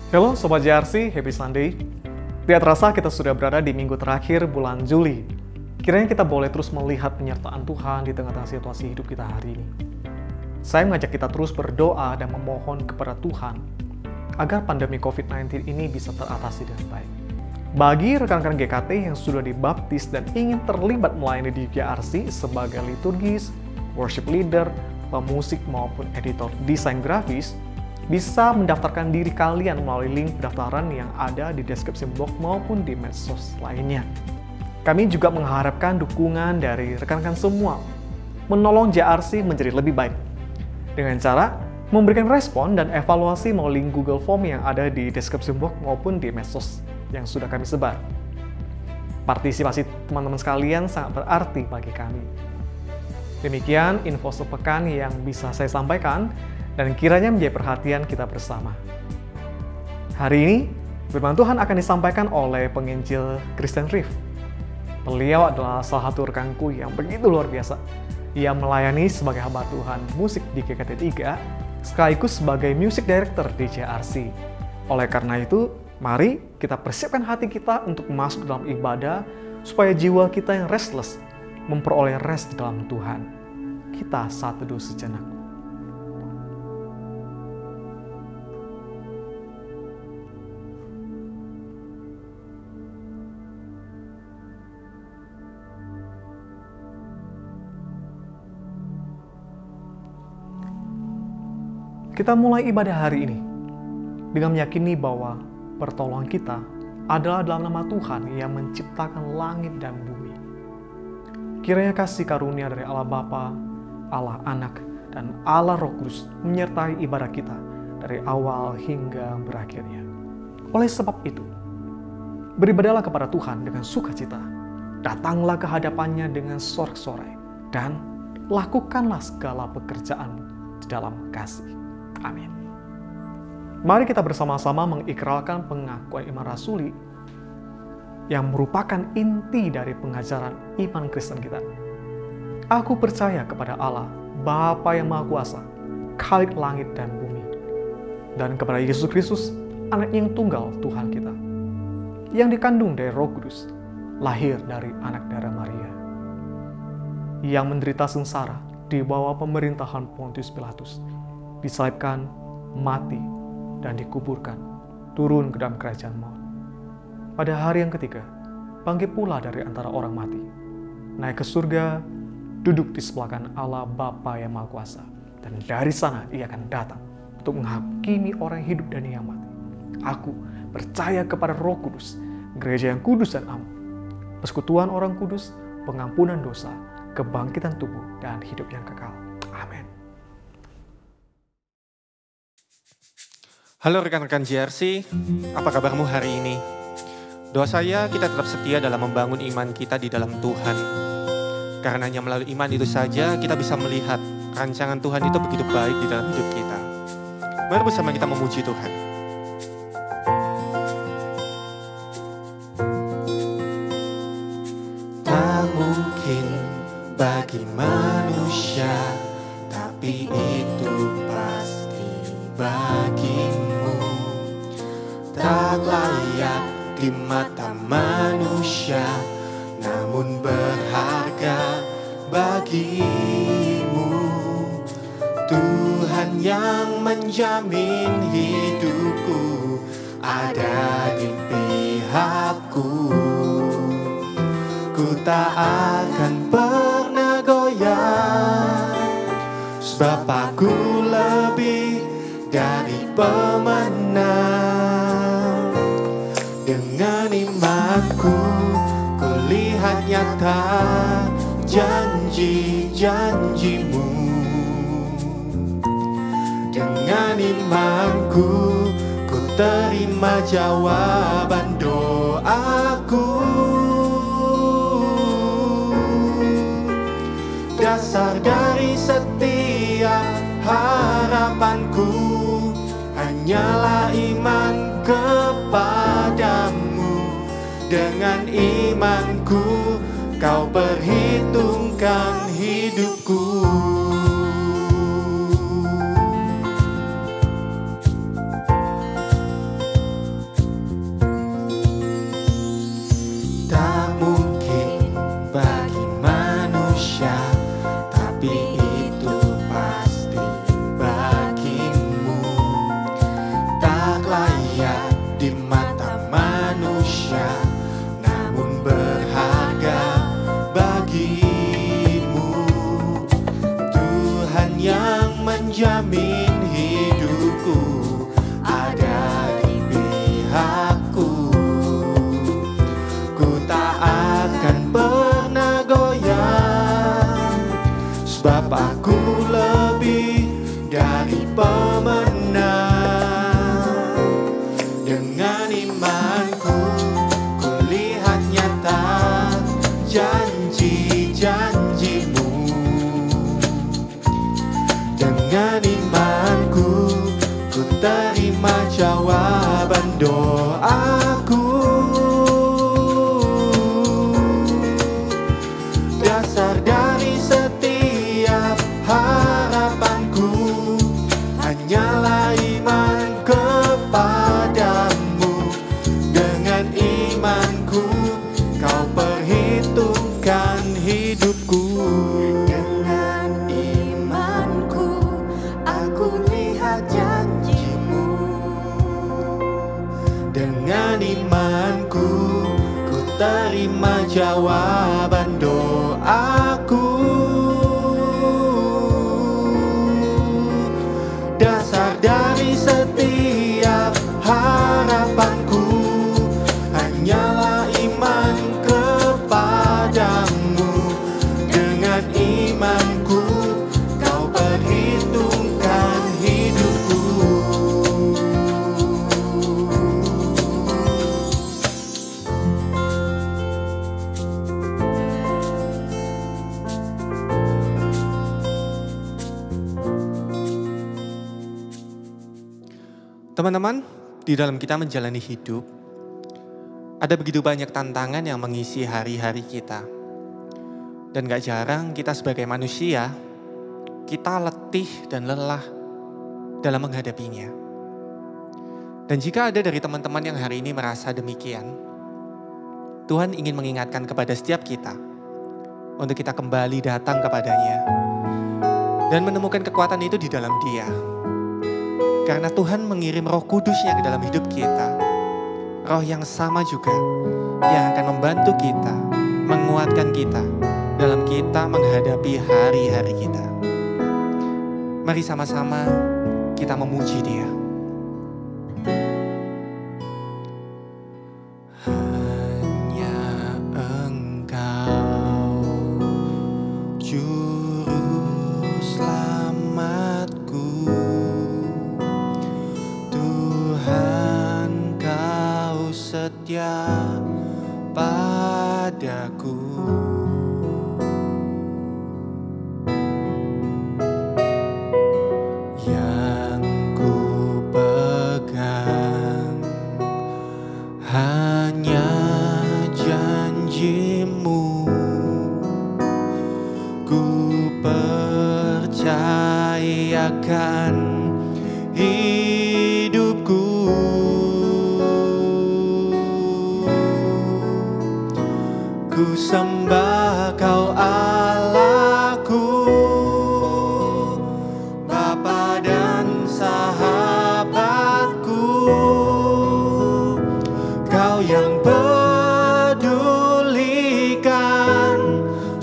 Halo Sobat JRC, Happy Sunday. Tidak terasa kita sudah berada di minggu terakhir bulan Juli. Kiranya kita boleh terus melihat penyertaan Tuhan di tengah-tengah situasi hidup kita hari ini. Saya mengajak kita terus berdoa dan memohon kepada Tuhan agar pandemi COVID-19 ini bisa teratasi dengan baik. Bagi rekan-rekan GKT yang sudah dibaptis dan ingin terlibat melayani di JRC sebagai liturgis, worship leader, pemusik maupun editor desain grafis, bisa mendaftarkan diri kalian melalui link pendaftaran yang ada di deskripsi blog maupun di medsos lainnya. Kami juga mengharapkan dukungan dari rekan-rekan semua menolong JRC menjadi lebih baik dengan cara memberikan respon dan evaluasi melalui link Google Form yang ada di deskripsi blog maupun di medsos yang sudah kami sebar. Partisipasi teman-teman sekalian sangat berarti bagi kami. Demikian info sepekan yang bisa saya sampaikan dan kiranya menjadi perhatian kita bersama. Hari ini, firman Tuhan akan disampaikan oleh penginjil Christian Riff. Beliau adalah salah satu rekanku yang begitu luar biasa. Ia melayani sebagai hamba Tuhan musik di GKT 3, sekaligus sebagai music director di JRC. Oleh karena itu, mari kita persiapkan hati kita untuk masuk dalam ibadah, supaya jiwa kita yang restless memperoleh rest di dalam Tuhan. Kita saat teduh sejenak. Kita mulai ibadah hari ini dengan meyakini bahwa pertolongan kita adalah dalam nama Tuhan yang menciptakan langit dan bumi. Kiranya kasih karunia dari Allah Bapa, Allah Anak, dan Allah Roh Kudus menyertai ibadah kita dari awal hingga berakhirnya. Oleh sebab itu, beribadahlah kepada Tuhan dengan sukacita, datanglah ke hadapannya dengan sorak-sorai, dan lakukanlah segala pekerjaanmu di dalam kasih. Amin. Mari kita bersama-sama mengikrarkan pengakuan iman rasuli yang merupakan inti dari pengajaran iman Kristen kita. Aku percaya kepada Allah, Bapa yang Maha Kuasa, Khalik langit dan bumi, dan kepada Yesus Kristus, Anak yang tunggal Tuhan kita, yang dikandung dari Roh Kudus, lahir dari anak darah Maria, yang menderita sengsara di bawah pemerintahan Pontius Pilatus, disalibkan, mati, dan dikuburkan, turun ke dalam kerajaan maut. Pada hari yang ketiga, bangkit pula dari antara orang mati, naik ke surga, duduk di sebelah kanan Allah Bapa yang Maha Kuasa, dan dari sana ia akan datang untuk menghakimi orang hidup dan yang mati. Aku percaya kepada Roh Kudus, gereja yang kudus dan am, persekutuan orang kudus, pengampunan dosa, kebangkitan tubuh, dan hidup yang kekal. Amin. Halo rekan-rekan JRC, apa kabarmu hari ini? Doa saya kita tetap setia dalam membangun iman kita di dalam Tuhan. Karena hanya melalui iman itu saja kita bisa melihat rancangan Tuhan itu begitu baik di dalam hidup kita. Mari bersama kita memuji Tuhan. Tak mungkin bagi manusia, tapi itu pasti bagimu. Tak layak di mata manusia, namun berharga bagimu. Tuhan yang menjamin hidupku ada di pihakku. Ku tak akan pernah goyah, sebab aku lebih dari pemenang. Dengan imanku, ku lihat nyata janji-janjimu. Dengan imanku, ku terima jawaban doaku. Dasar dari setiap harapanku hanyalah iman kepadamu. Dengan imanku kau perhitungkan hidupku. jamin hidupku ada di pihakku. Ku tak akan pernah goyah, sebab aku lebih dari pemenang. Dengan imanku ku lihat nyata janji-janjimu. Dengan imanku ku terima jawaban doaku. Dasar dari setiap harapanku hanyalah iman kepadamu. Dengan imanku kau perhitungkan hidupku. Dengan imanku aku lihat janjimu. Dengan imanku ku terima jawaban doaku. Dasar dari setiap harapanku hanyalah iman kepadamu. Dengan imanku kau perhitungkan hidupku. Teman-teman, di dalam kita menjalani hidup, ada begitu banyak tantangan yang mengisi hari-hari kita. Dan gak jarang kita sebagai manusia, kita letih dan lelah dalam menghadapinya. Dan jika ada dari teman-teman yang hari ini merasa demikian, Tuhan ingin mengingatkan kepada setiap kita untuk kita kembali datang kepadanya dan menemukan kekuatan itu di dalam Dia. Karena Tuhan mengirim Roh Kudus-Nya ke dalam hidup kita. Roh yang sama juga yang akan membantu kita, menguatkan kita dalam kita menghadapi hari-hari kita. Mari sama-sama kita memuji Dia. Hanya Engkau juru selamatku, Tuhan Kau setia padaku. Yang ku pegang hanya janji-Mu. Ku percayakan hidupku. Ku sembah Kau Allahku, Bapa dan sahabatku. Kau yang pedulikan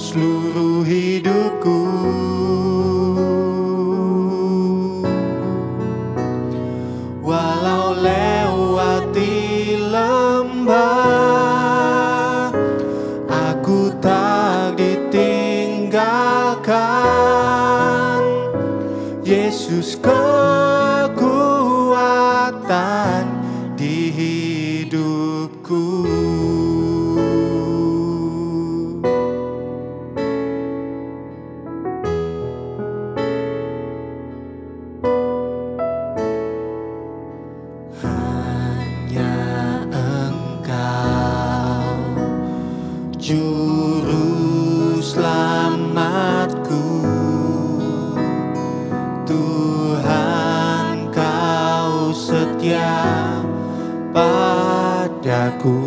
seluruh hidupku. Walau lewati lembah, aku tak ditinggalkan. Yesus kekuatan di hidupku. Hanya Engkau juru selamatku, Tuhan Kau setia padaku.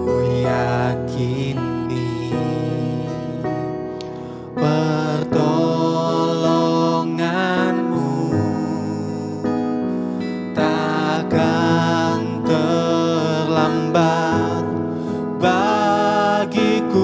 Ku yakini pertolongan-Mu takkan terlambat bagiku.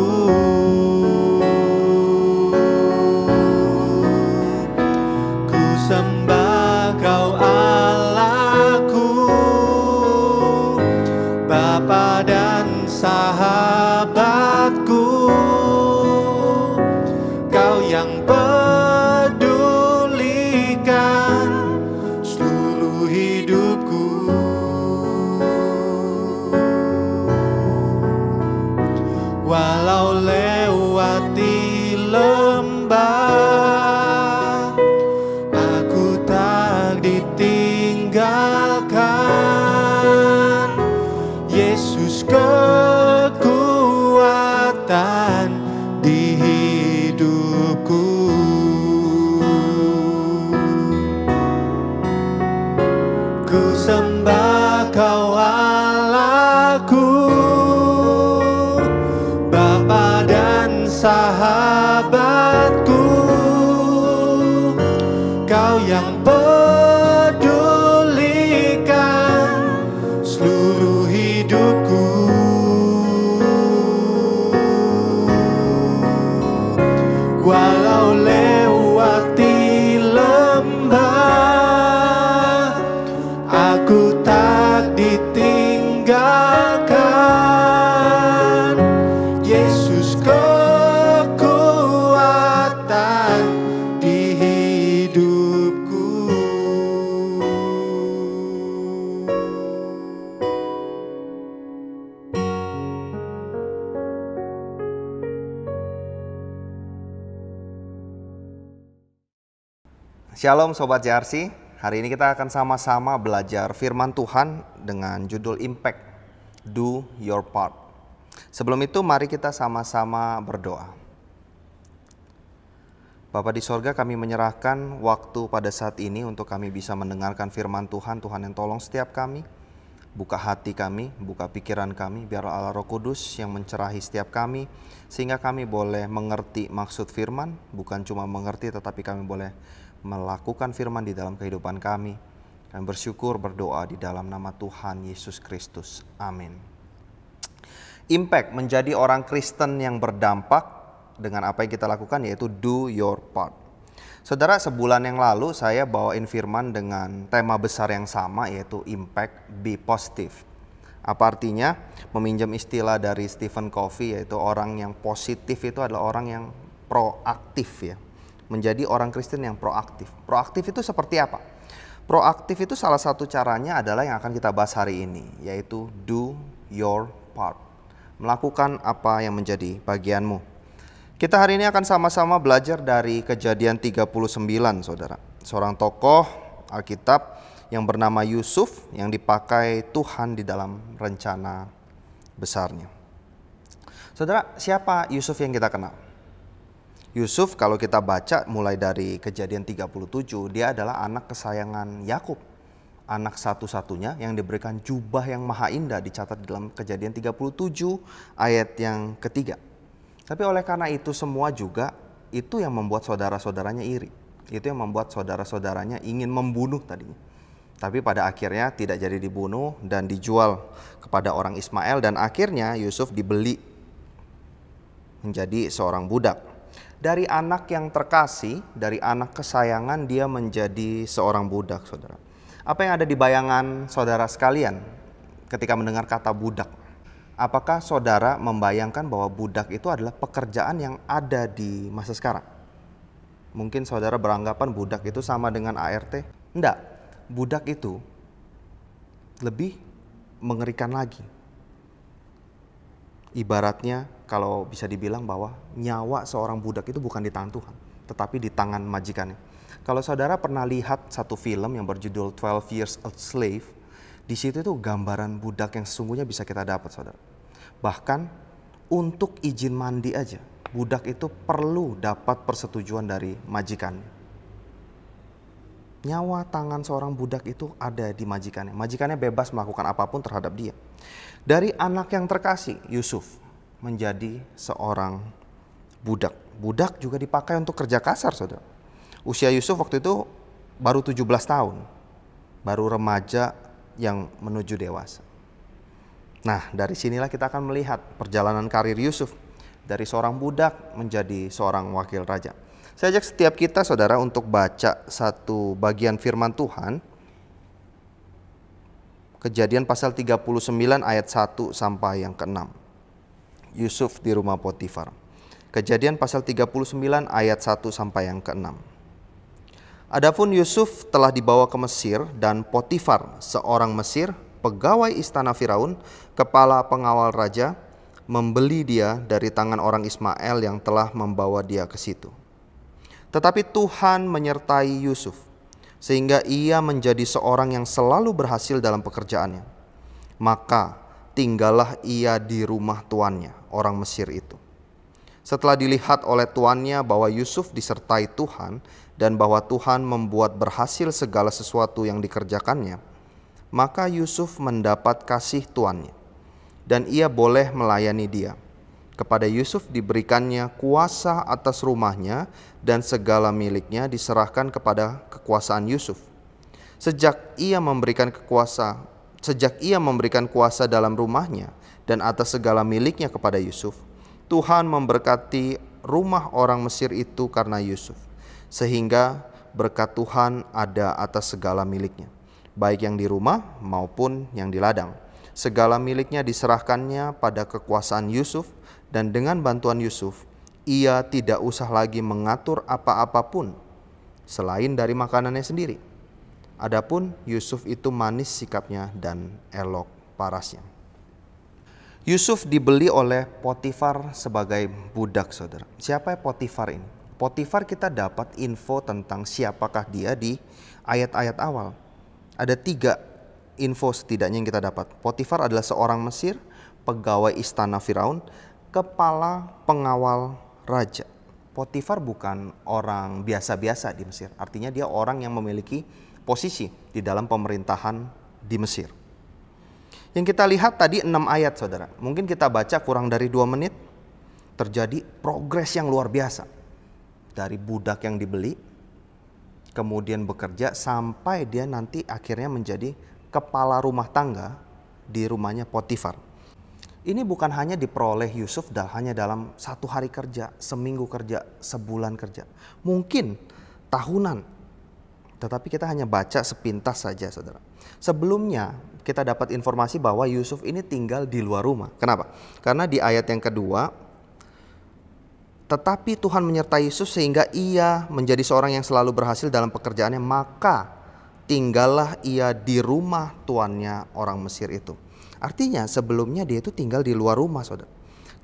sembah Kau Allahku, Bapa dan sahabatku, Kau yang pedulikan seluruh hidupku. Walau lewati lembah, aku tak ditinggalkan. Yesus kekuatan di hidupku. Shalom Sobat JRC, hari ini kita akan sama-sama belajar firman Tuhan dengan judul Impact, Do Your Part. Sebelum itu mari kita sama-sama berdoa. Bapa di sorga, kami menyerahkan waktu pada saat ini untuk kami bisa mendengarkan firman Tuhan. Tuhan yang tolong setiap kami, buka hati kami, buka pikiran kami, biar Allah Roh Kudus yang mencerahi setiap kami, sehingga kami boleh mengerti maksud firman, bukan cuma mengerti tetapi kami boleh melakukan firman di dalam kehidupan kami. Kami bersyukur berdoa di dalam nama Tuhan Yesus Kristus. Amin. Impact, menjadi orang Kristen yang berdampak dengan apa yang kita lakukan, yaitu do your part. Saudara, sebulan yang lalu saya bawain firman dengan tema besar yang sama, yaitu impact, be positive. Apa artinya? Meminjam istilah dari Stephen Covey, yaitu orang yang positif itu adalah orang yang proaktif ya. Menjadi orang Kristen yang proaktif. Proaktif itu seperti apa? Proaktif itu salah satu caranya adalah yang akan kita bahas hari ini, yaitu do your part. Melakukan apa yang menjadi bagianmu. Kita hari ini akan sama-sama belajar dari Kejadian 39, saudara. Seorang tokoh Alkitab yang bernama Yusuf yang dipakai Tuhan di dalam rencana besarnya. Saudara, siapa Yusuf yang kita kenal? Yusuf kalau kita baca mulai dari Kejadian 37, dia adalah anak kesayangan Yakub. Anak satu-satunya yang diberikan jubah yang maha indah, dicatat dalam Kejadian 37 ayat yang ketiga. Tapi oleh karena itu semua juga, itu yang membuat saudara-saudaranya iri. Itu yang membuat saudara-saudaranya ingin membunuh tadinya. Tapi pada akhirnya tidak jadi dibunuh dan dijual kepada orang Ismail. Dan akhirnya Yusuf dibeli menjadi seorang budak. Dari anak yang terkasih, dari anak kesayangan, dia menjadi seorang budak, saudara. Apa yang ada di bayangan saudara sekalian ketika mendengar kata budak? Apakah saudara membayangkan bahwa budak itu adalah pekerjaan yang ada di masa sekarang? Mungkin saudara beranggapan budak itu sama dengan ART. Enggak, budak itu lebih mengerikan lagi. Ibaratnya kalau bisa dibilang bahwa nyawa seorang budak itu bukan di tangan Tuhan, tetapi di tangan majikannya. Kalau saudara pernah lihat satu film yang berjudul 12 Years a Slave, di situ itu gambaran budak yang sesungguhnya bisa kita dapat, saudara. Bahkan untuk izin mandi aja, budak itu perlu dapat persetujuan dari majikannya. Nyawa tangan seorang budak itu ada di majikannya. Majikannya bebas melakukan apapun terhadap dia. Dari anak yang terkasih, Yusuf menjadi seorang budak. Budak juga dipakai untuk kerja kasar, saudara. Usia Yusuf waktu itu baru 17 tahun. Baru remaja yang menuju dewasa. Nah, dari sinilah kita akan melihat perjalanan karir Yusuf. Dari seorang budak menjadi seorang wakil raja. Saya ajak setiap kita, saudara, untuk baca satu bagian firman Tuhan. Kejadian pasal 39 ayat 1 sampai yang ke-6. Yusuf di rumah Potifar. Kejadian pasal 39 ayat 1 sampai yang ke-6. Adapun Yusuf telah dibawa ke Mesir, dan Potifar, seorang Mesir, pegawai istana Firaun, kepala pengawal raja, membeli dia dari tangan orang Ismail yang telah membawa dia ke situ. Tetapi Tuhan menyertai Yusuf, sehingga ia menjadi seorang yang selalu berhasil dalam pekerjaannya. Maka tinggallah ia di rumah tuannya, orang Mesir itu. Setelah dilihat oleh tuannya bahwa Yusuf disertai Tuhan dan bahwa Tuhan membuat berhasil segala sesuatu yang dikerjakannya, maka Yusuf mendapat kasih tuannya, dan ia boleh melayani dia. Kepada Yusuf diberikannya kuasa atas rumahnya, dan segala miliknya diserahkan kepada kekuasaan Yusuf. Sejak ia memberikan kuasa dalam rumahnya dan atas segala miliknya kepada Yusuf, Tuhan memberkati rumah orang Mesir itu karena Yusuf, sehingga berkat Tuhan ada atas segala miliknya, baik yang di rumah maupun yang di ladang. Segala miliknya diserahkannya pada kekuasaan Yusuf, dan dengan bantuan Yusuf, ia tidak usah lagi mengatur apa-apapun selain dari makanannya sendiri. Adapun Yusuf itu manis sikapnya dan elok parasnya. Yusuf dibeli oleh Potifar sebagai budak, saudara. Siapa Potifar ini? Potifar kita dapat info tentang siapakah dia di ayat-ayat awal. Ada 3 info setidaknya yang kita dapat. Potifar adalah seorang Mesir, pegawai istana Firaun, kepala pengawal raja. Potifar bukan orang biasa-biasa di Mesir. Artinya dia orang yang memiliki posisi di dalam pemerintahan di Mesir. Yang kita lihat tadi 6 ayat, saudara. Mungkin kita baca kurang dari 2 menit. Terjadi progres yang luar biasa. Dari budak yang dibeli, kemudian bekerja sampai dia nanti akhirnya menjadi kepala rumah tangga di rumahnya Potifar. Ini bukan hanya diperoleh Yusuf hanya dalam 1 hari kerja, seminggu kerja, sebulan kerja. Mungkin tahunan. Tetapi kita hanya baca sepintas saja, saudara. Sebelumnya kita dapat informasi bahwa Yusuf ini tinggal di luar rumah. Kenapa? Karena di ayat yang kedua, tetapi Tuhan menyertai Yusuf sehingga ia menjadi seorang yang selalu berhasil dalam pekerjaannya, maka tinggallah ia di rumah tuannya orang Mesir itu. Artinya sebelumnya dia itu tinggal di luar rumah, saudara.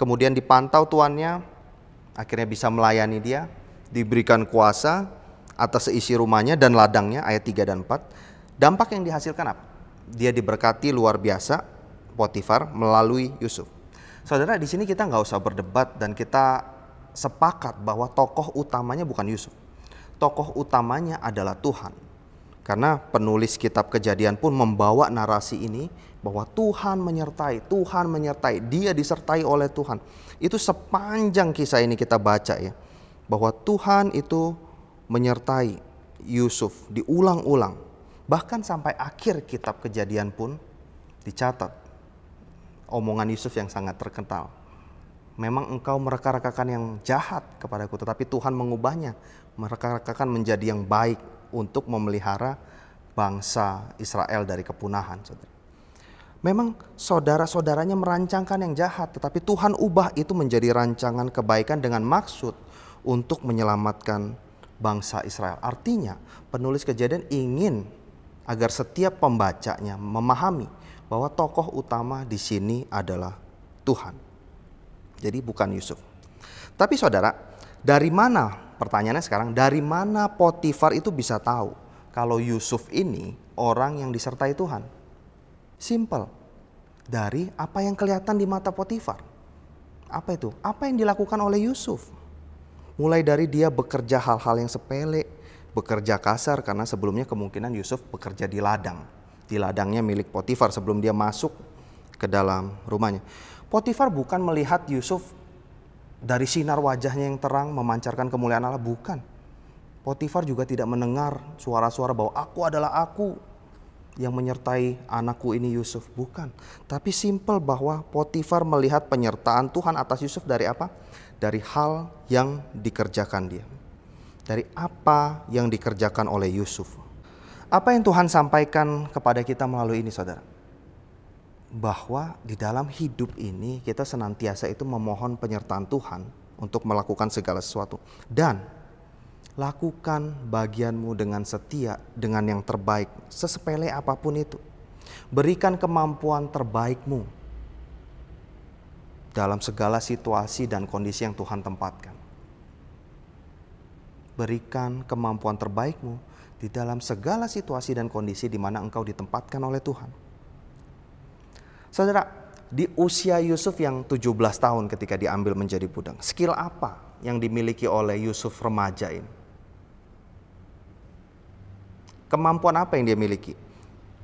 Kemudian dipantau tuannya, akhirnya bisa melayani dia, diberikan kuasa atas seisi rumahnya dan ladangnya, ayat 3 dan 4. Dampak yang dihasilkan apa? Dia diberkati luar biasa, Potifar, melalui Yusuf. Saudara, di sini kita nggak usah berdebat dan kita sepakat bahwa tokoh utamanya bukan Yusuf. Tokoh utamanya adalah Tuhan. Karena penulis kitab Kejadian pun membawa narasi ini bahwa Tuhan menyertai, dia disertai oleh Tuhan. Itu sepanjang kisah ini kita baca ya, bahwa Tuhan itu menyertai Yusuf diulang-ulang. Bahkan sampai akhir kitab Kejadian pun dicatat omongan Yusuf yang sangat terkenal. Memang engkau mereka-rekakan yang jahat kepadaku, tetapi Tuhan mengubahnya, mereka-rekakan menjadi yang baik untuk memelihara bangsa Israel dari kepunahan. Saudara. Memang saudara-saudaranya merancangkan yang jahat, tetapi Tuhan ubah itu menjadi rancangan kebaikan dengan maksud untuk menyelamatkan bangsa Israel. Artinya penulis Kejadian ingin agar setiap pembacanya memahami bahwa tokoh utama di sini adalah Tuhan. Jadi bukan Yusuf. Tapi saudara, dari mana, pertanyaannya sekarang, dari mana Potifar itu bisa tahu kalau Yusuf ini orang yang disertai Tuhan? Simple. Dari apa yang kelihatan di mata Potifar. Apa itu? Apa yang dilakukan oleh Yusuf? Mulai dari dia bekerja hal-hal yang sepele, bekerja kasar, karena sebelumnya kemungkinan Yusuf bekerja di ladang. Di ladangnya milik Potifar sebelum dia masuk ke dalam rumahnya. Potifar bukan melihat Yusuf dari sinar wajahnya yang terang memancarkan kemuliaan Allah, bukan. Potifar juga tidak mendengar suara-suara bahwa aku adalah aku yang menyertai anakku ini Yusuf, bukan. Tapi simpel bahwa Potifar melihat penyertaan Tuhan atas Yusuf dari apa? Dari hal yang dikerjakan dia. Dari apa yang dikerjakan oleh Yusuf. Apa yang Tuhan sampaikan kepada kita melalui ini, saudara? Bahwa di dalam hidup ini kita senantiasa itu memohon penyertaan Tuhan untuk melakukan segala sesuatu. Dan lakukan bagianmu dengan setia, dengan yang terbaik, sesepele apapun itu. Berikan kemampuan terbaikmu dalam segala situasi dan kondisi yang Tuhan tempatkan. Berikan kemampuan terbaikmu di dalam segala situasi dan kondisi di mana engkau ditempatkan oleh Tuhan. Saudara, di usia Yusuf yang 17 tahun ketika diambil menjadi budak, skill apa yang dimiliki oleh Yusuf remaja ini? Kemampuan apa yang dia miliki?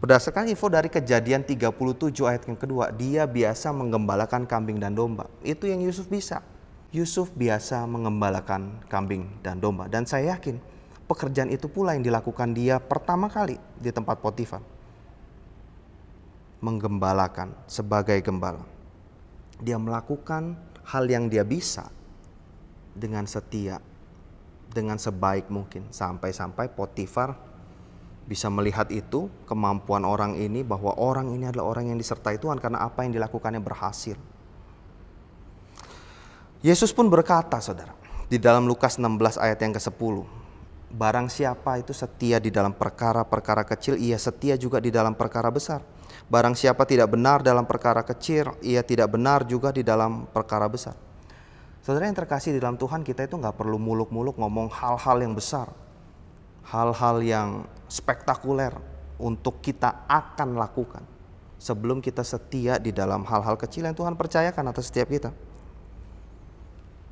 Berdasarkan info dari Kejadian 37 ayat yang kedua, dia biasa menggembalakan kambing dan domba. Itu yang Yusuf bisa. Yusuf biasa mengembalakan kambing dan domba. Dan saya yakin pekerjaan itu pula yang dilakukan dia pertama kali di tempat Potifar. Menggembalakan sebagai gembala. Dia melakukan hal yang dia bisa dengan setia, dengan sebaik mungkin. Sampai-sampai Potifar bisa melihat itu, kemampuan orang ini, bahwa orang ini adalah orang yang disertai Tuhan karena apa yang dilakukannya berhasil. Yesus pun berkata, saudara, di dalam Lukas 16 ayat yang ke-10, barang siapa itu setia di dalam perkara-perkara kecil, ia setia juga di dalam perkara besar. Barang siapa tidak benar dalam perkara kecil, ia tidak benar juga di dalam perkara besar. Saudara yang terkasih di dalam Tuhan, kita itu gak perlu muluk-muluk ngomong hal-hal yang besar, hal-hal yang spektakuler untuk kita akan lakukan sebelum kita setia di dalam hal-hal kecil yang Tuhan percayakan atas setiap kita.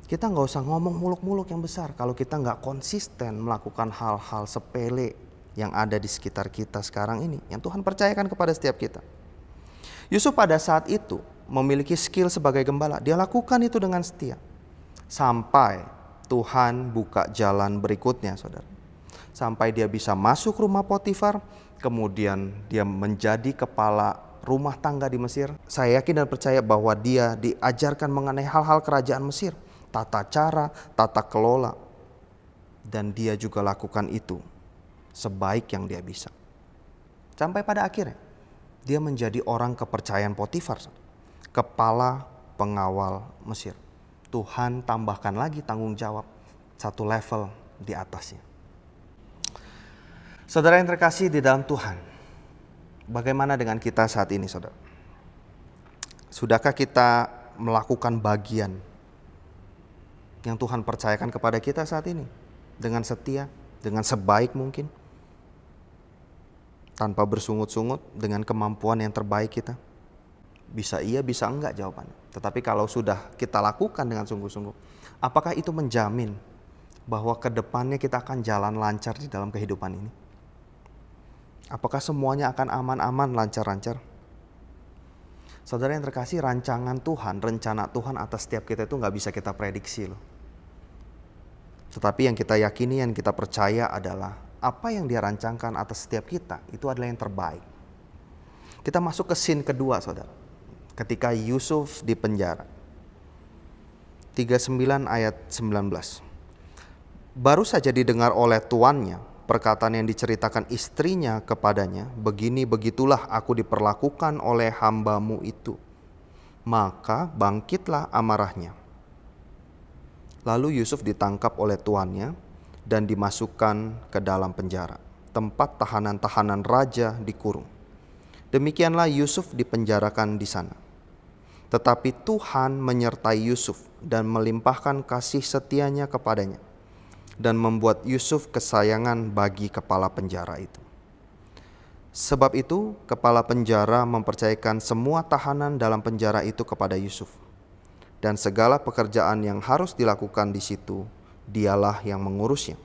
Kita gak usah ngomong muluk-muluk yang besar kalau kita gak konsisten melakukan hal-hal sepele yang ada di sekitar kita sekarang ini, yang Tuhan percayakan kepada setiap kita. Yusuf pada saat itu memiliki skill sebagai gembala. Dia lakukan itu dengan setia. Sampai Tuhan buka jalan berikutnya, saudara. Sampai dia bisa masuk rumah Potifar, kemudian dia menjadi kepala rumah tangga di Mesir. Saya yakin dan percaya bahwa dia diajarkan mengenai hal-hal kerajaan Mesir, tata cara, tata kelola. Dan dia juga lakukan itu sebaik yang dia bisa. Sampai pada akhirnya dia menjadi orang kepercayaan Potifar, kepala pengawal Mesir. Tuhan tambahkan lagi tanggung jawab satu level di atasnya. Saudara yang terkasih di dalam Tuhan, bagaimana dengan kita saat ini, saudara? Sudahkah kita melakukan bagian yang Tuhan percayakan kepada kita saat ini dengan setia, dengan sebaik mungkin, tanpa bersungut-sungut, dengan kemampuan yang terbaik kita? Bisa iya, bisa enggak jawabannya. Tetapi kalau sudah kita lakukan dengan sungguh-sungguh, apakah itu menjamin bahwa ke depannya kita akan jalan lancar di dalam kehidupan ini? Apakah semuanya akan aman-aman, lancar-lancar? Saudara yang terkasih, rancangan Tuhan, rencana Tuhan atas setiap kita itu gak bisa kita prediksi loh. Tetapi yang kita yakini, yang kita percaya adalah apa yang dia rancangkan atas setiap kita itu adalah yang terbaik. Kita masuk ke scene kedua, saudara. Ketika Yusuf di penjara. 39 ayat 19. Baru saja didengar oleh tuannya perkataan yang diceritakan istrinya kepadanya, begini begitulah aku diperlakukan oleh hambamu itu. Maka bangkitlah amarahnya. Lalu Yusuf ditangkap oleh tuannya dan dimasukkan ke dalam penjara, tempat tahanan-tahanan raja dikurung. Demikianlah Yusuf dipenjarakan di sana. Tetapi Tuhan menyertai Yusuf dan melimpahkan kasih setianya kepadanya, dan membuat Yusuf kesayangan bagi kepala penjara itu. Sebab itu kepala penjara mempercayakan semua tahanan dalam penjara itu kepada Yusuf. Dan segala pekerjaan yang harus dilakukan di situ, dialah yang mengurusnya.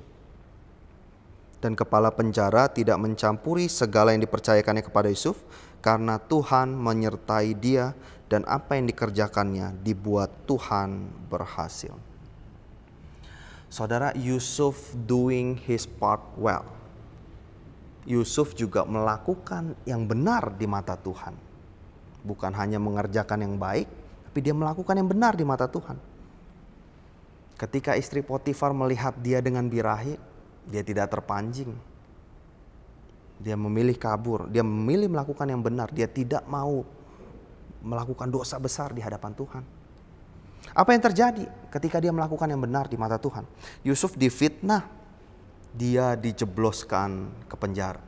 Dan kepala penjara tidak mencampuri segala yang dipercayakannya kepada Yusuf, karena Tuhan menyertai dia dan apa yang dikerjakannya dibuat Tuhan berhasil. Saudara, Yusuf doing his part well. Yusuf juga melakukan yang benar di mata Tuhan. Bukan hanya mengerjakan yang baik, tapi dia melakukan yang benar di mata Tuhan. Ketika istri Potifar melihat dia dengan birahi, dia tidak terpancing. Dia memilih kabur, dia memilih melakukan yang benar. Dia tidak mau melakukan dosa besar di hadapan Tuhan. Apa yang terjadi ketika dia melakukan yang benar di mata Tuhan? Yusuf difitnah, dia dijebloskan ke penjara.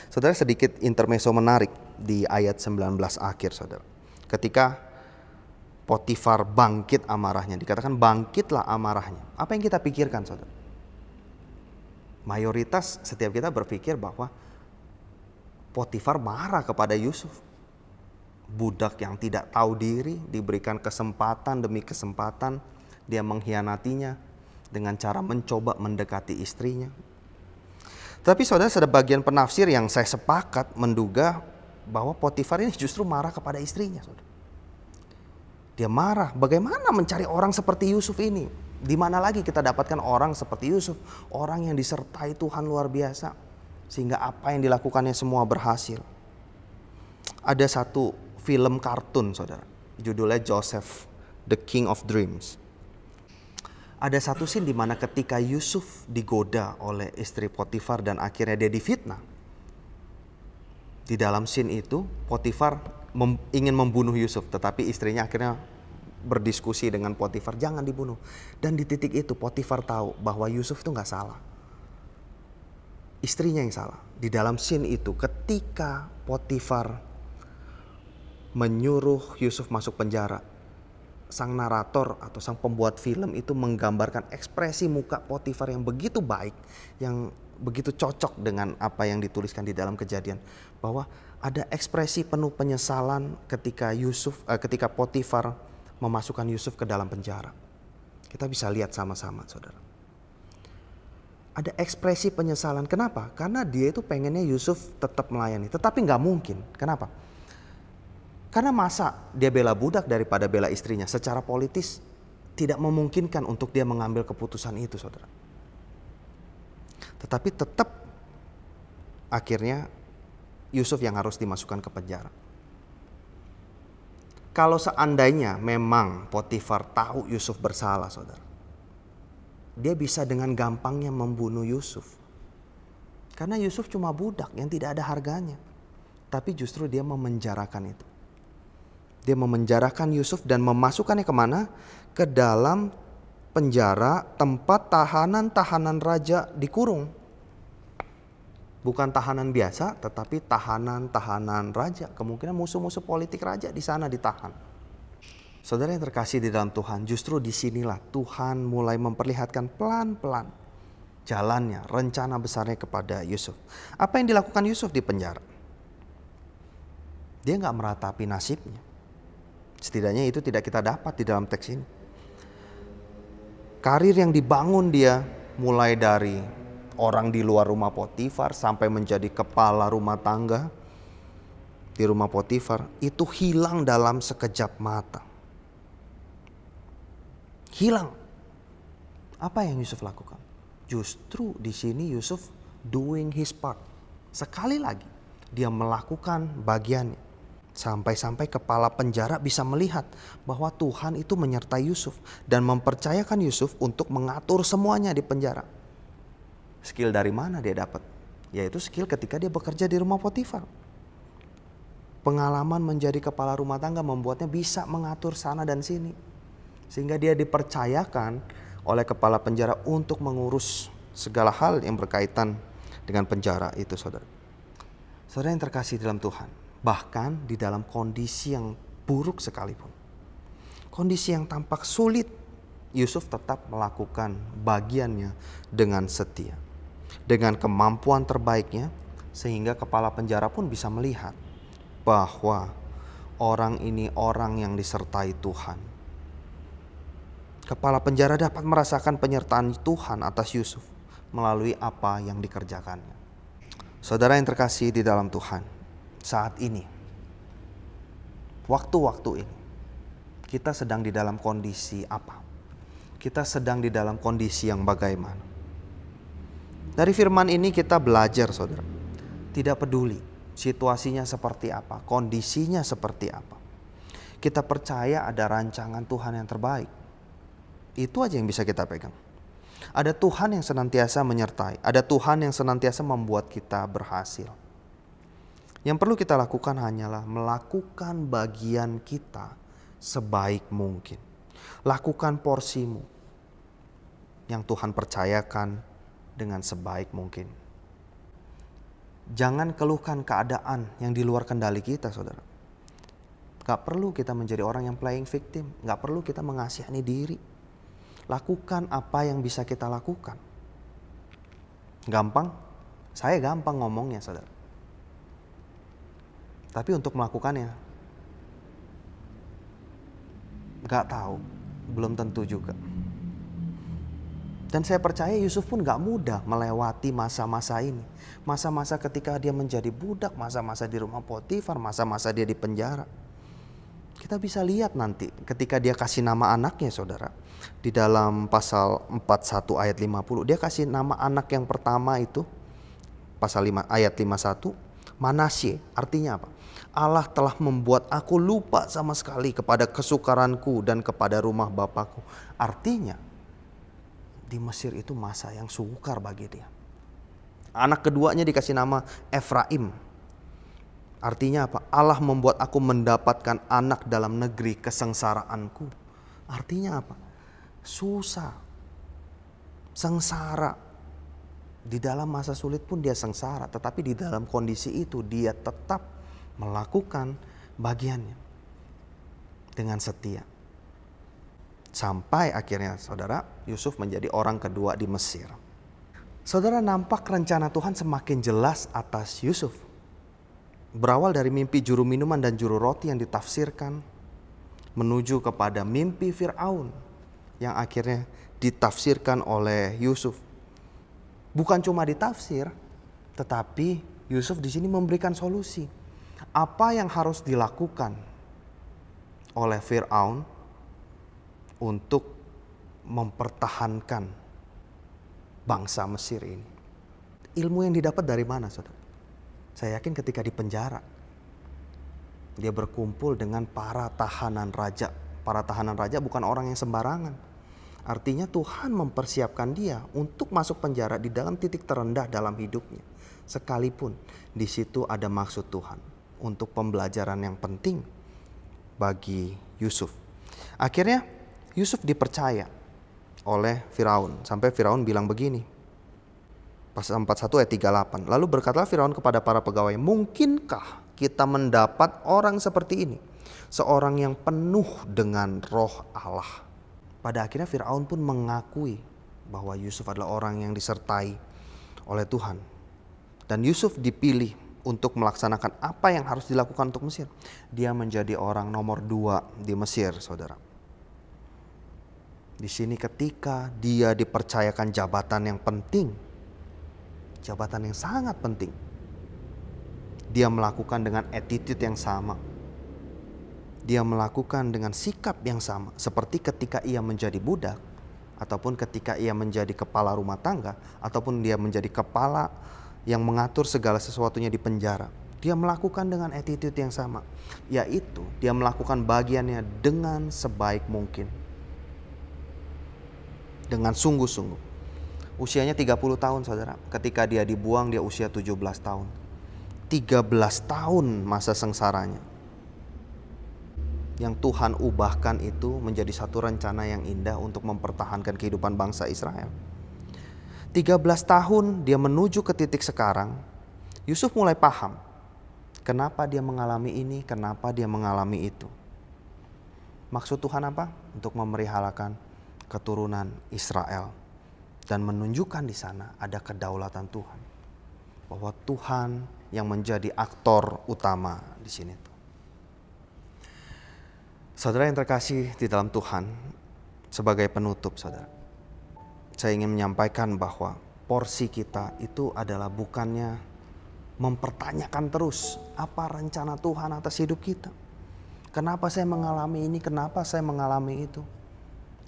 Saudara, sedikit intermezzo menarik di ayat 19 akhir, saudara. Ketika Potifar bangkit amarahnya, dikatakan bangkitlah amarahnya. Apa yang kita pikirkan, saudara? Mayoritas setiap kita berpikir bahwa Potifar marah kepada Yusuf. Budak yang tidak tahu diri, diberikan kesempatan demi kesempatan, dia mengkhianatinya dengan cara mencoba mendekati istrinya. Tapi saudara, ada bagian penafsir yang saya sepakat menduga bahwa Potifar ini justru marah kepada istrinya, saudara. Dia marah, bagaimana mencari orang seperti Yusuf ini? Di mana lagi kita dapatkan orang seperti Yusuf, orang yang disertai Tuhan luar biasa, sehingga apa yang dilakukannya semua berhasil. Ada satu film kartun, saudara, judulnya Joseph, The King of Dreams. Ada satu scene di mana ketika Yusuf digoda oleh istri Potifar dan akhirnya dia difitnah. Di dalam scene itu Potifar ingin membunuh Yusuf, tetapi istrinya akhirnya berdiskusi dengan Potifar, jangan dibunuh. Dan di titik itu Potifar tahu bahwa Yusuf itu gak salah. Istrinya yang salah. Di dalam scene itu ketika Potifar menyuruh Yusuf masuk penjara, sang narator atau sang pembuat film itu menggambarkan ekspresi muka Potifar yang begitu baik, yang begitu cocok dengan apa yang dituliskan di dalam Kejadian, bahwa ada ekspresi penuh penyesalan ketika Potifar memasukkan Yusuf ke dalam penjara. Kita bisa lihat sama-sama, saudara. Ada ekspresi penyesalan. Kenapa? Karena dia itu pengennya Yusuf tetap melayani, tetapi nggak mungkin. Kenapa? Karena masa dia bela budak daripada bela istrinya, secara politis tidak memungkinkan untuk dia mengambil keputusan itu, saudara. Tetapi tetap akhirnya Yusuf yang harus dimasukkan ke penjara. Kalau seandainya memang Potifar tahu Yusuf bersalah, saudara, dia bisa dengan gampangnya membunuh Yusuf. Karena Yusuf cuma budak yang tidak ada harganya. Tapi justru dia memenjarakan itu. Dia memenjarakan Yusuf dan memasukkannya kemana? Ke dalam penjara tempat tahanan-tahanan raja dikurung. Bukan tahanan biasa, tetapi tahanan-tahanan raja. Kemungkinan musuh-musuh politik raja di sana ditahan. Saudara yang terkasih di dalam Tuhan, justru disinilah Tuhan mulai memperlihatkan pelan-pelan jalannya, rencana besarnya kepada Yusuf. Apa yang dilakukan Yusuf di penjara? Dia gak meratapi nasibnya. Setidaknya itu tidak kita dapat di dalam teks ini. Karir yang dibangun dia mulai dari orang di luar rumah Potifar sampai menjadi kepala rumah tangga di rumah Potifar itu hilang dalam sekejap mata. Hilang. Apa yang Yusuf lakukan? Justru di sini Yusuf doing his part. Sekali lagi dia melakukan bagiannya. Sampai-sampai kepala penjara bisa melihat bahwa Tuhan itu menyertai Yusuf dan mempercayakan Yusuf untuk mengatur semuanya di penjara. Skill dari mana dia dapat? Yaitu skill ketika dia bekerja di rumah Potifar. Pengalaman menjadi kepala rumah tangga membuatnya bisa mengatur sana dan sini. Sehingga dia dipercayakan oleh kepala penjara untuk mengurus segala hal yang berkaitan dengan penjara itu, saudara. Saudara yang terkasih dalam Tuhan. Bahkan di dalam kondisi yang buruk sekalipun, kondisi yang tampak sulit, Yusuf tetap melakukan bagiannya dengan setia, dengan kemampuan terbaiknya, sehingga kepala penjara pun bisa melihat bahwa orang ini orang yang disertai Tuhan. Kepala penjara dapat merasakan penyertaan Tuhan atas Yusuf melalui apa yang dikerjakannya. Saudara yang terkasih di dalam Tuhan, saat ini, waktu-waktu ini, kita sedang di dalam kondisi apa? Kita sedang di dalam kondisi yang bagaimana? Dari firman ini kita belajar, saudara. Tidak peduli situasinya seperti apa, kondisinya seperti apa. Kita percaya ada rancangan Tuhan yang terbaik. Itu aja yang bisa kita pegang. Ada Tuhan yang senantiasa menyertai. Ada Tuhan yang senantiasa membuat kita berhasil. Yang perlu kita lakukan hanyalah melakukan bagian kita sebaik mungkin. Lakukan porsimu yang Tuhan percayakan dengan sebaik mungkin. Jangan keluhkan keadaan yang di luar kendali kita, saudara. Gak perlu kita menjadi orang yang playing victim. Gak perlu kita mengasihani diri. Lakukan apa yang bisa kita lakukan. Gampang? Saya gampang ngomongnya, saudara. Tapi untuk melakukannya, gak tahu, belum tentu juga. Dan saya percaya Yusuf pun gak mudah melewati masa-masa ini. Masa-masa ketika dia menjadi budak, masa-masa di rumah Potifar, masa-masa dia di penjara. Kita bisa lihat nanti ketika dia kasih nama anaknya, saudara. Di dalam pasal 41 ayat 50, dia kasih nama anak yang pertama itu, pasal 5 ayat 51, Manasye. Artinya apa? Allah telah membuat aku lupa sama sekali kepada kesukaranku dan kepada rumah bapakku. Artinya, di Mesir itu masa yang sukar bagi dia. Anak keduanya dikasih nama Efraim. Artinya apa? Allah membuat aku mendapatkan anak dalam negeri kesengsaraanku. Artinya apa? Susah, sengsara. Di dalam masa sulit pun dia sengsara. Tetapi di dalam kondisi itu dia tetap melakukan bagiannya dengan setia. Sampai akhirnya saudara, Yusuf menjadi orang kedua di Mesir. Saudara, nampak rencana Tuhan semakin jelas atas Yusuf. Berawal dari mimpi juru minuman dan juru roti yang ditafsirkan, menuju kepada mimpi Firaun yang akhirnya ditafsirkan oleh Yusuf. Bukan cuma ditafsir, tetapi Yusuf di sini memberikan solusi. Apa yang harus dilakukan oleh Firaun untuk mempertahankan bangsa Mesir ini? Ilmu yang didapat dari mana, saudara? Saya yakin ketika di penjara, dia berkumpul dengan para tahanan raja. Para tahanan raja bukan orang yang sembarangan. Artinya Tuhan mempersiapkan dia untuk masuk penjara di dalam titik terendah dalam hidupnya. Sekalipun di situ ada maksud Tuhan untuk pembelajaran yang penting bagi Yusuf. Akhirnya Yusuf dipercaya oleh Firaun. Sampai Firaun bilang begini. Pasal 41 ayat 38. Lalu berkatalah Firaun kepada para pegawai, mungkinkah kita mendapat orang seperti ini? Seorang yang penuh dengan roh Allah. Pada akhirnya Firaun pun mengakui bahwa Yusuf adalah orang yang disertai oleh Tuhan. Dan Yusuf dipilih untuk melaksanakan apa yang harus dilakukan untuk Mesir. Dia menjadi orang nomor 2 di Mesir, saudara. Di sini ketika dia dipercayakan jabatan yang penting, jabatan yang sangat penting, dia melakukan dengan attitude yang sama. Dia melakukan dengan sikap yang sama. Seperti ketika ia menjadi budak, ataupun ketika ia menjadi kepala rumah tangga, ataupun dia menjadi kepala yang mengatur segala sesuatunya di penjara. Dia melakukan dengan attitude yang sama, yaitu dia melakukan bagiannya dengan sebaik mungkin, dengan sungguh-sungguh. Usianya 30 tahun, saudara. Ketika dia dibuang, dia usia 17 tahun. 13 tahun masa sengsaranya. Yang Tuhan ubahkan itu menjadi satu rencana yang indah untuk mempertahankan kehidupan bangsa Israel. 13 tahun dia menuju ke titik sekarang. Yusuf mulai paham kenapa dia mengalami ini, kenapa dia mengalami itu. Maksud Tuhan apa? Untuk memeliharakan keturunan Israel dan menunjukkan di sana ada kedaulatan Tuhan, bahwa Tuhan yang menjadi aktor utama di sini. Saudara yang terkasih di dalam Tuhan, sebagai penutup, saudara, saya ingin menyampaikan bahwa porsi kita itu adalah bukannya mempertanyakan terus apa rencana Tuhan atas hidup kita. Kenapa saya mengalami ini, kenapa saya mengalami itu.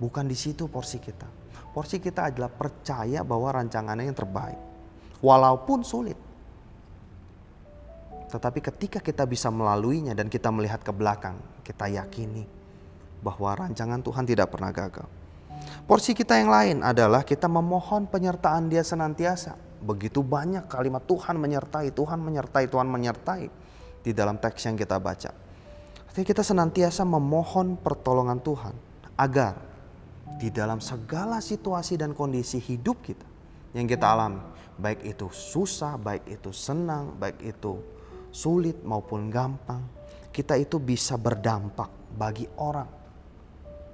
Bukan di situ porsi kita. Porsi kita adalah percaya bahwa rancangannya yang terbaik. Walaupun sulit. Tetapi ketika kita bisa melaluinya dan kita melihat ke belakang, kita yakini bahwa rancangan Tuhan tidak pernah gagal. Porsi kita yang lain adalah kita memohon penyertaan Dia senantiasa. Begitu banyak kalimat Tuhan menyertai, Tuhan menyertai, Tuhan menyertai di dalam teks yang kita baca. Artinya kita senantiasa memohon pertolongan Tuhan agar di dalam segala situasi dan kondisi hidup kita yang kita alami, baik itu susah, baik itu senang, baik itu sulit maupun gampang, kita itu bisa berdampak bagi orang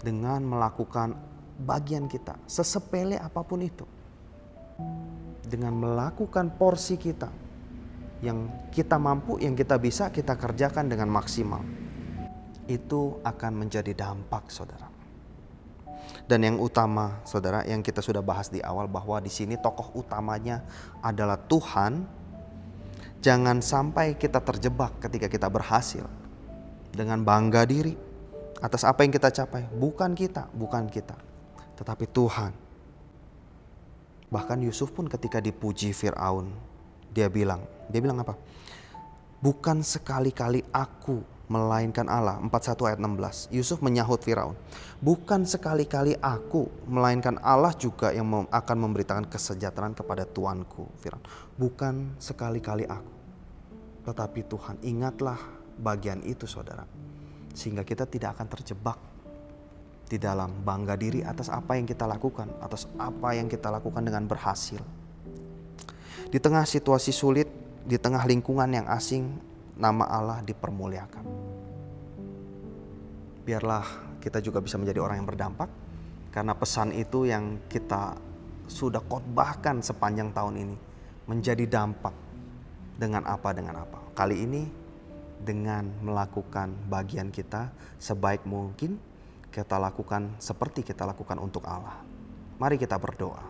dengan melakukan bagian kita, sesepele apapun itu. Dengan melakukan porsi kita yang kita mampu, yang kita bisa, kita kerjakan dengan maksimal. Itu akan menjadi dampak, saudara. Dan yang utama, saudara, yang kita sudah bahas di awal bahwa di sini tokoh utamanya adalah Tuhan. Jangan sampai kita terjebak ketika kita berhasil dengan bangga diri atas apa yang kita capai. Bukan kita, tetapi Tuhan. Bahkan Yusuf pun ketika dipuji Firaun, dia bilang apa? Bukan sekali-kali aku melainkan Allah. 41 ayat 16. Yusuf menyahut Firaun, bukan sekali-kali aku melainkan Allah juga yang akan memberitakan kesejahteraan kepada tuanku Firaun. Bukan sekali-kali aku, tetapi Tuhan. Ingatlah bagian itu, saudara, sehingga kita tidak akan terjebak di dalam bangga diri atas apa yang kita lakukan, atas apa yang kita lakukan dengan berhasil. Di tengah situasi sulit, di tengah lingkungan yang asing, nama Allah dipermuliakan. Biarlah kita juga bisa menjadi orang yang berdampak, karena pesan itu yang kita sudah khotbahkan sepanjang tahun ini menjadi dampak. Dengan apa? Kali ini dengan melakukan bagian kita sebaik mungkin kita lakukan seperti kita lakukan untuk Allah. Mari kita berdoa.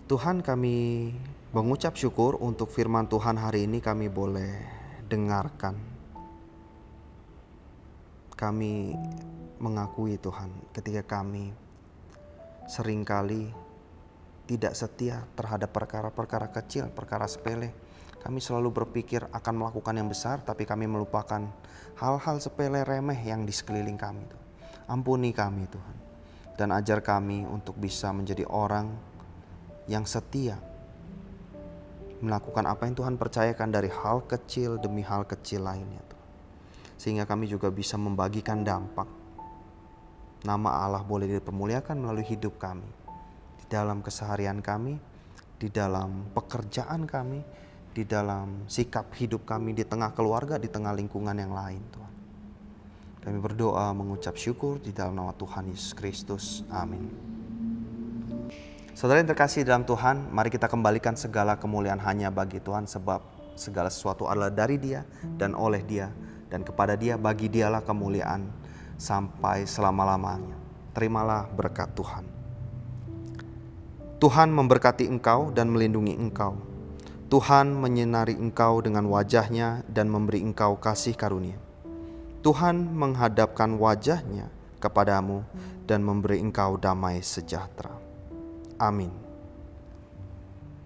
Tuhan, kami mengucap syukur untuk firman Tuhan hari ini kami boleh dengarkan. Kami mengakui Tuhan ketika kami seringkali tidak setia terhadap perkara-perkara kecil, perkara sepele. Kami selalu berpikir akan melakukan yang besar, tapi kami melupakan hal-hal sepele remeh yang di sekeliling kami. Ampuni kami Tuhan, dan ajar kami untuk bisa menjadi orang yang setia melakukan apa yang Tuhan percayakan dari hal kecil demi hal kecil lainnya, Tuhan. Sehingga kami juga bisa membagikan dampak. Nama Allah boleh dipermuliakan melalui hidup kami, di dalam keseharian kami, di dalam pekerjaan kami, di dalam sikap hidup kami, di tengah keluarga, di tengah lingkungan yang lain, Tuhan. Kami berdoa mengucap syukur di dalam nama Tuhan Yesus Kristus. Amin. Saudara yang terkasih dalam Tuhan, mari kita kembalikan segala kemuliaan hanya bagi Tuhan, sebab segala sesuatu adalah dari Dia dan oleh Dia, dan kepada Dia, bagi Dialah kemuliaan sampai selama-lamanya. Terimalah berkat Tuhan. Tuhan memberkati engkau dan melindungi engkau. Tuhan menyinari engkau dengan wajah-Nya dan memberi engkau kasih karunia. Tuhan menghadapkan wajah-Nya kepadamu dan memberi engkau damai sejahtera. Amin.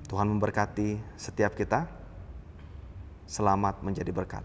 Tuhan memberkati setiap kita. Selamat menjadi berkat.